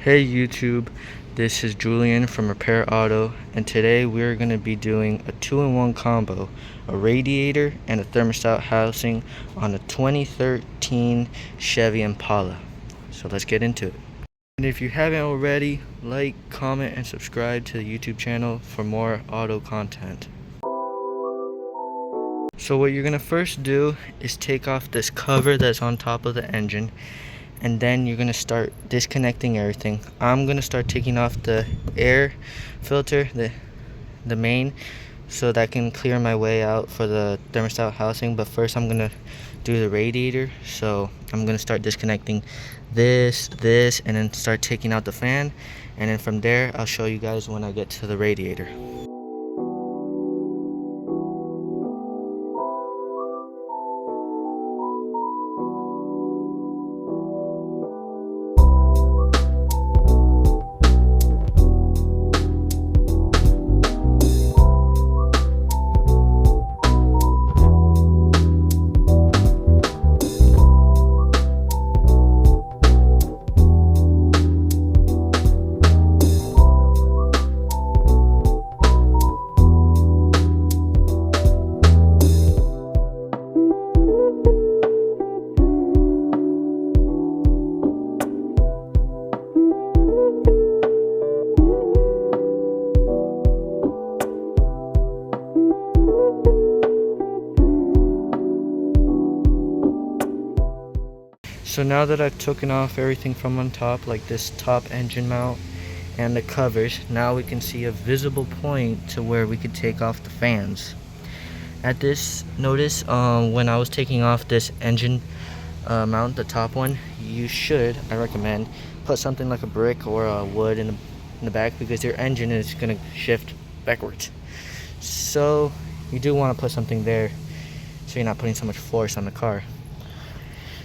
Hey YouTube, this is Julian from Repair Auto, and today we're going to be doing a 2-in-1 combo, a radiator and a thermostat housing on a 2013 Chevy Impala. So let's get into it. And if you haven't already, like, comment, and subscribe to the YouTube channel for more auto content. So what you're going to first do is take off this cover that's on top of the engine, and then you're gonna start disconnecting everything. I'm gonna start taking off the air filter, the main, so that can clear my way out for the thermostat housing. But first I'm gonna do the radiator, so I'm gonna start disconnecting this, and then start taking out the fan, and then from there I'll show you guys when I get to the radiator. So now that I've taken off everything from on top, like this top engine mount and the covers, now we can see a visible point to where we could take off the fans. At this, notice when I was taking off this engine mount, the top one, you should, I recommend, put something like a brick or a wood in the back, because your engine is going to shift backwards. So you do want to put something there so you're not putting so much force on the car.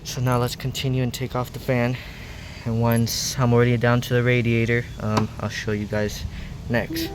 So now let's continue and take off the fan, and once I'm already down to the radiator, I'll show you guys next.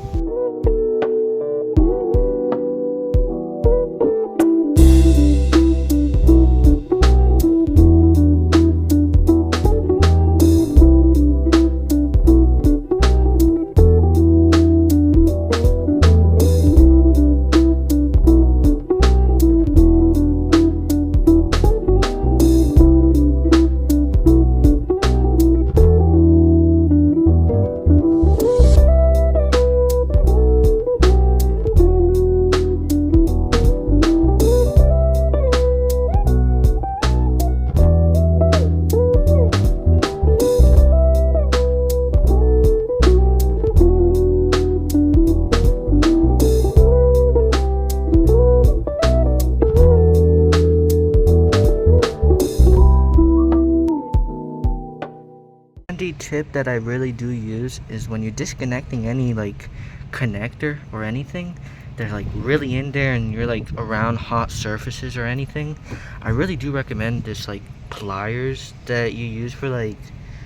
Tip that I really do use is when you're disconnecting any like connector or anything, they're like really in there and you're like around hot surfaces or anything, I really do recommend this like pliers that you use for like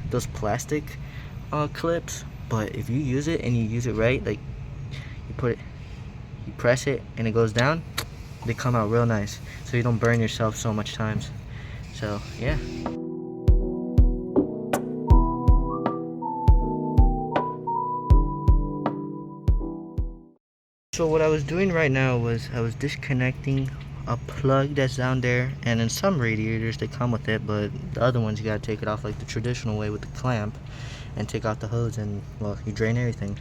those plastic clips. But if you use it and you use it right, like you press it and it goes down, they come out real nice, so you don't burn yourself so much times. So yeah. So what I was doing right now was I was disconnecting a plug that's down there, and in some radiators they come with it, but the other ones you gotta take it off like the traditional way with the clamp and take out the hose, and well, you drain everything.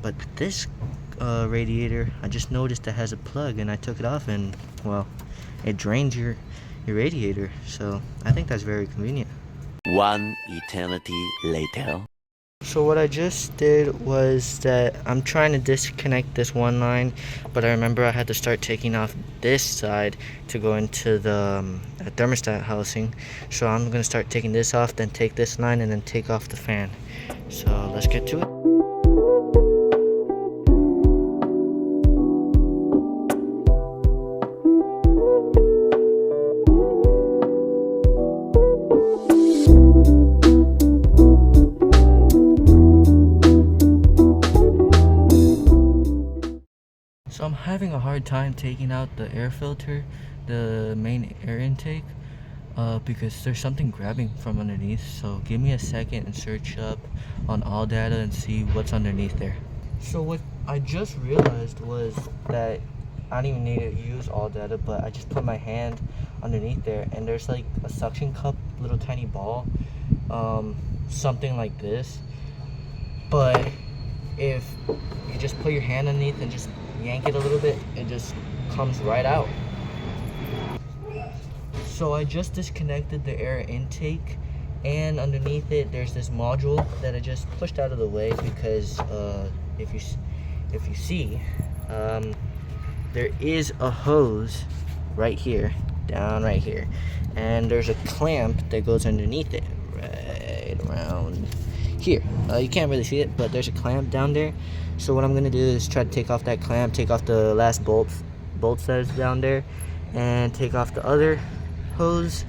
But this radiator, I just noticed it has a plug, and I took it off, and well, it drains your radiator. So I think that's very convenient. One eternity later. So what I just did was that I'm trying to disconnect this one line, but I remember I had to start taking off this side to go into the thermostat housing. So I'm going to start taking this off, then take this line, and then take off the fan. So let's get to it. So I'm having a hard time taking out the air filter, the main air intake. because there's something grabbing from underneath. So give me a second and search up on all data and see what's underneath there. So what I just realized was that I don't even need to use all data, but I just put my hand underneath there and there's like a suction cup, little tiny ball, something like this. But if you just put your hand underneath and just yank it a little bit, it just comes right out. So I just disconnected the air intake, and underneath it there's this module that I just pushed out of the way because if you see, there is a hose right here, down right here, and there's a clamp that goes underneath it right around here. You can't really see it, but there's a clamp down there. So what I'm gonna do is try to take off that clamp, take off the last bolts that's down there, and take off the other hose.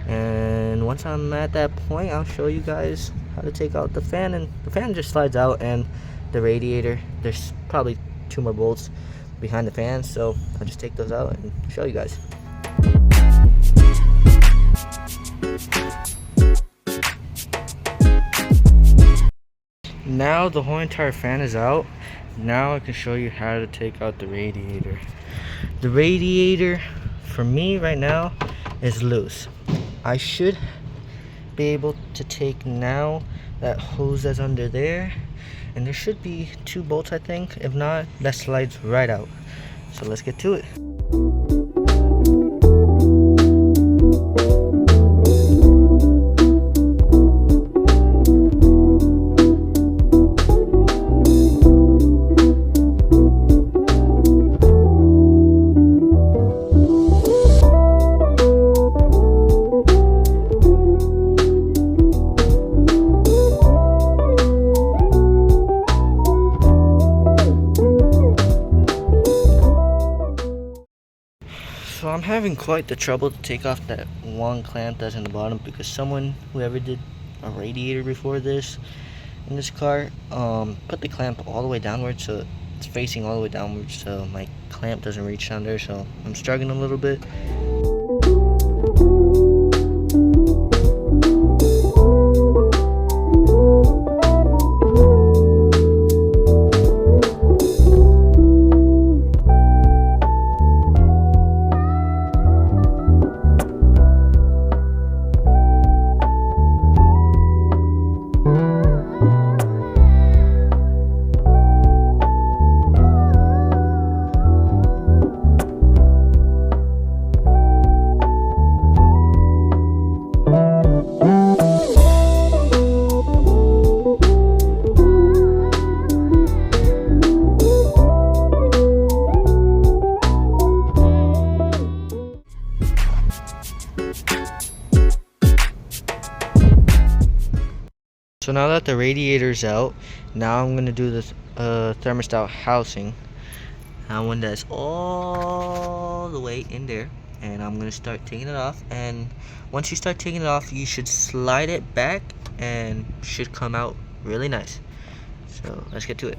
And once I'm at that point, I'll show you guys how to take out the fan. And the fan just slides out, and the radiator, there's probably 2 more bolts behind the fan, so I'll just take those out and show you guys. Now the whole entire fan is out. Now I can show you how to take out the radiator. The radiator for me right now is loose. I should be able to take now that hose that's under there, and there should be 2 bolts, I think. If not, that slides right out. So let's get to it. So I'm having quite the trouble to take off that one clamp that's in the bottom, because whoever did a radiator before this in this car, put the clamp all the way downward, so it's facing all the way downward, so my clamp doesn't reach down there. So I'm struggling a little bit. So now that the radiator's out, now I'm gonna do this thermostat housing. Now when that's all the way in there, and I'm gonna start taking it off. And once you start taking it off, you should slide it back and should come out really nice. So let's get to it.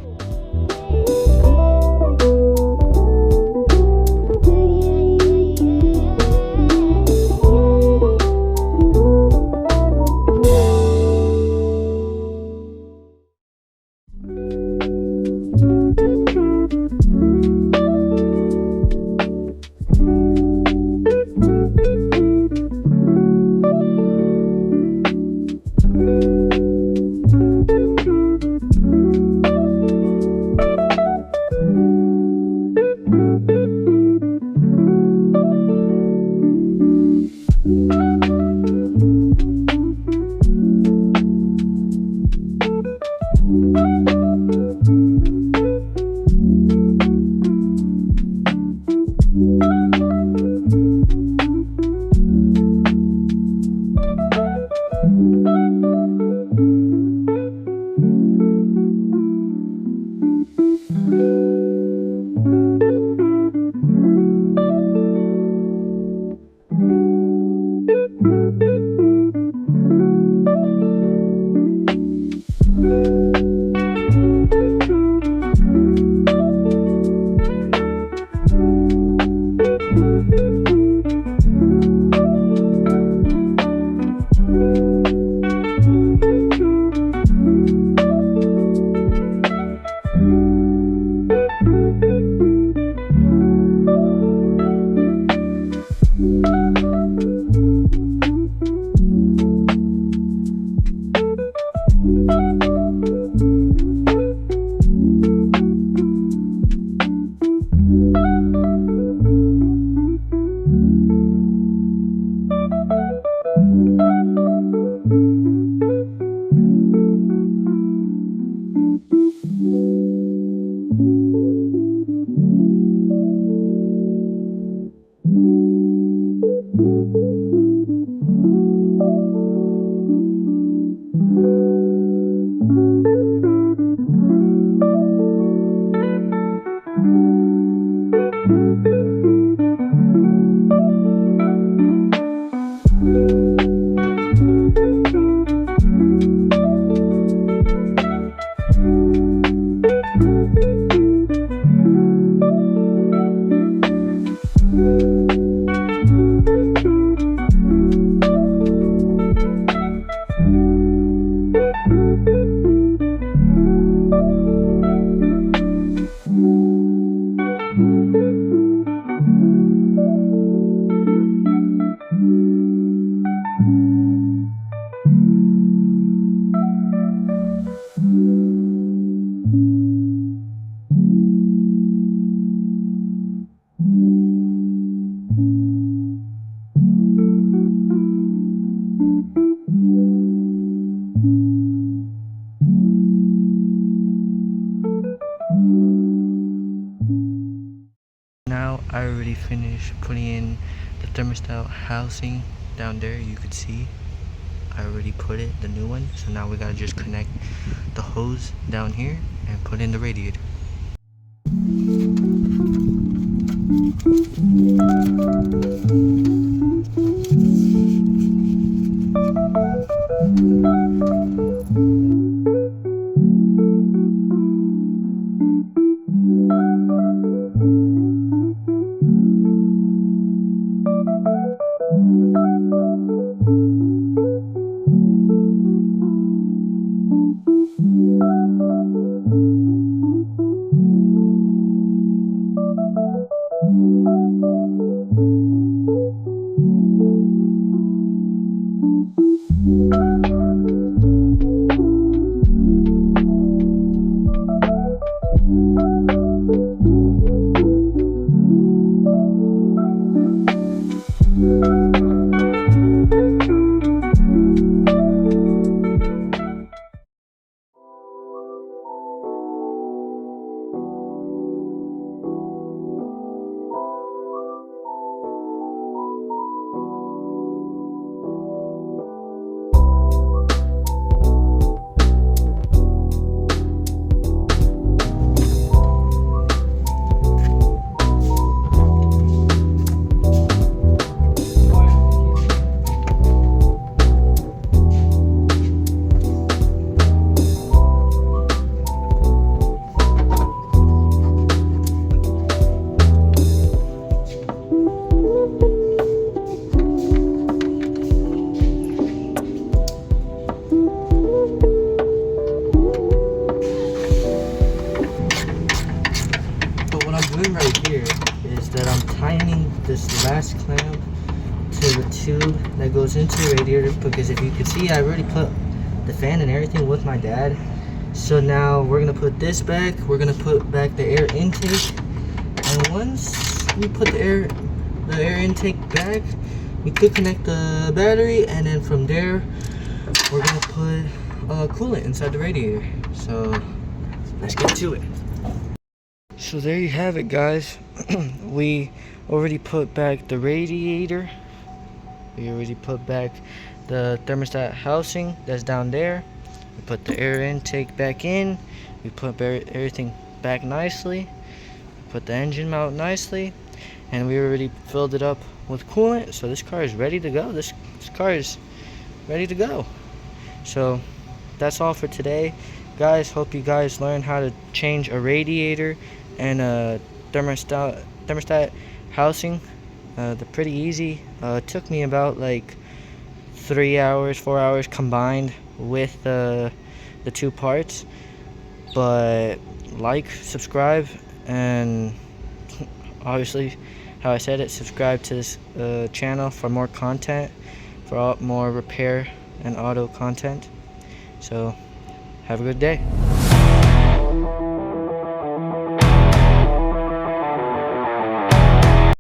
already finished putting in the thermostat housing down there. You could see I already put it, the new one. So now we gotta just connect the hose down here and put in the radiator. Right here is that I'm tightening this last clamp to the tube that goes into the radiator, because if you can see, I already put the fan and everything with my dad. So now we're gonna put this back, we're gonna put back the air intake, and once we put the air intake back, we could connect the battery, and then from there we're gonna put coolant inside the radiator. So let's get to it. So there you have it, guys. We already put back the radiator. We already put back the thermostat housing that's down there. We put the air intake back in. We put everything back nicely. Put the engine mount nicely. And we already filled it up with coolant. So this car is ready to go. This car is ready to go. So that's all for today. Guys, hope you guys learn how to change a radiator and a thermostat housing. They're pretty easy. It took me about like 3 hours, 4 hours combined with the two parts. But like, subscribe, and obviously, how I said it, subscribe to this channel for more content, for more repair and auto content. So have a good day.